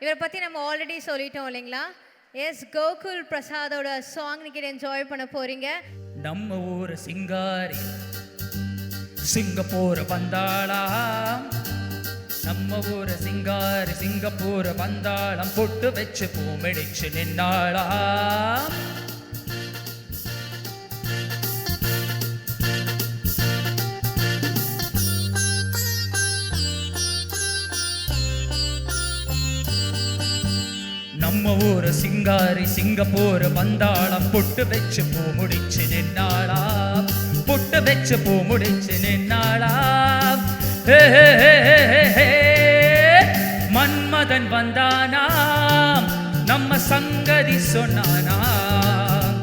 இவரை பற்றி நம்ம ஆல்ரெடி சொல்லிட்டோம் இல்லைங்களா? எஸ், கோகுல் பிரசாதோட சாங் இன்னைக்கு என்ஜாய் பண்ண போறீங்க. நம்ம ஊர் சிங்காரி சிங்கப்பூர் வந்தாளாம், நம்ம ஊர் சிங்காரி சிங்கப்பூர் வந்தாளாம், பொட்டு வச்சு பூமிடிச்சு நின்னாளாம். நம்ம ஊர் சிங்காரி சிங்கப்பூர் வந்தாளாம், பொட்டு வச்சு பூ முடிச்சு நின்னாளாம், பொட்டு வச்சு பூ முடிச்சு நின்னாளாம். மன்மதன் வந்தானாம், நம்ம சங்கதி சொன்னானாம்,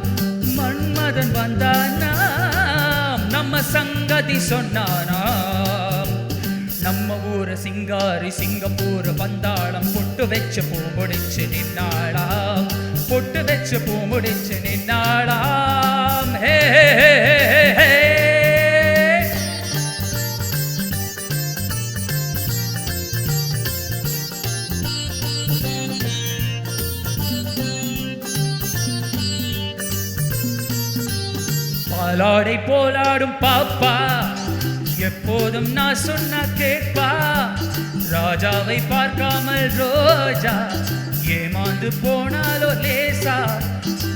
மன்மதன் வந்தானாம், நம்ம சங்கதி சொன்னானாம். நம்ம ஊர் சிங்காரி சிங்கப்பூர் வந்தாளாம், பொட்டு வச்சு பூ முடிச்சு நின்னாளாம், பொட்டு வச்சு பூ முடிச்சு நின்னாளாம். பாலாடை போலாடும் பாப்பா, எப்போதும் நான் சொன்ன கேட்பா, ராஜாவை பார்க்காமல் ரோஜா ஏமாந்து போனாலோ லேசா,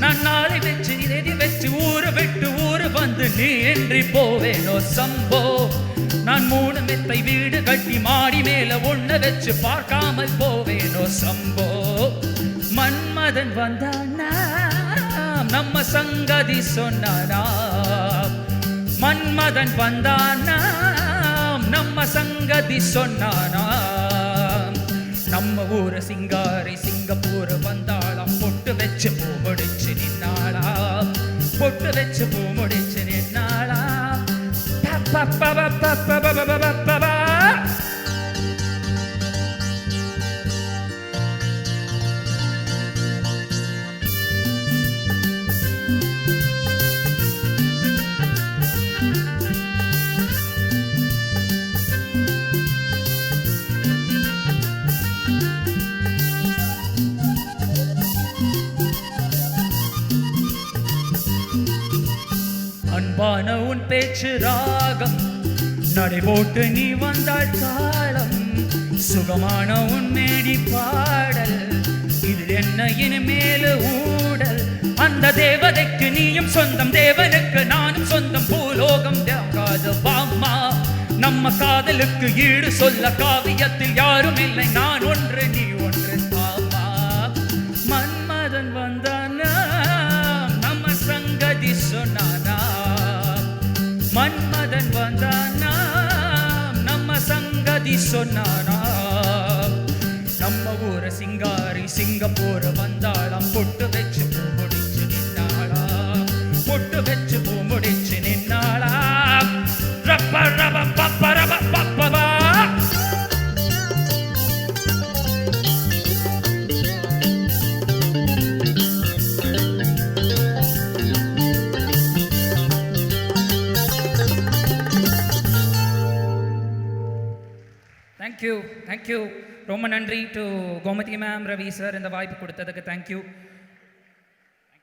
நான் நாளை வச்சு இதை வச்சு ஊரு விட்டு ஊரு வந்து நீ என்று போவேனோ சம்போ, நான் 3 மெத்தை வீடு கட்டி மாடி மேல ஒண்ணு வச்சு பார்க்காமல் போவேனோ சம்போ. மன்மதன் வந்தானா நம்ம சங்கதி சொன்னாராம், மன்மதன் வந்தானாம், நம்ம சங்கதி சொன்னானாம். நம்ம ஊர் சிங்காரி சிங்கப்பூர் வந்தாளாம், பொட்டு வச்சு பூ முடிச்சு நின்னாளாம், பொட்டு வச்சு பூ முடிச்சு நின்னாளாம். அன்பான உன் பேச்சு ராகம், நடைபோட்டு நீ வந்தாள் தாளம், சுகமான உன் மேடி பாடல், இதில் என்ன இனிமேல ஊடல், அந்த தேவதைக்கு நீயும் சொந்தம், தேவனுக்கு நானும் சொந்தம், பூலோகம் தேங்காது வாம்மா, நம்ம காதலுக்கு ஈடு சொல்ல காவியத்தில் யாரும் இல்லை, நான் ஒன்று நீ ஒன்று தாமா. மன்மதன் வந்தானா நம்ம சங்கதி சொன்னானா, மன்மதன் வந்தானாம், நம்ம சங்கதி சொன்னானாம். நம்ம ஊர் சிங்காரி சிங்கப்பூர் வந்தாளாம், பொட்டு வச்சு பூ முடிச்சு நின்னாளாம், பொட்டு வச்சு பூ முடிச்சு நின்னாளாம். ரப்ப ரப பப்ப ரப பப்பவா. தேங்க்யூ ரொம்ப நன்றி to Gomathi ma'am, Ravi sir இந்த வாய்ப்பு கொடுத்ததுக்கு தேங்க்யூ.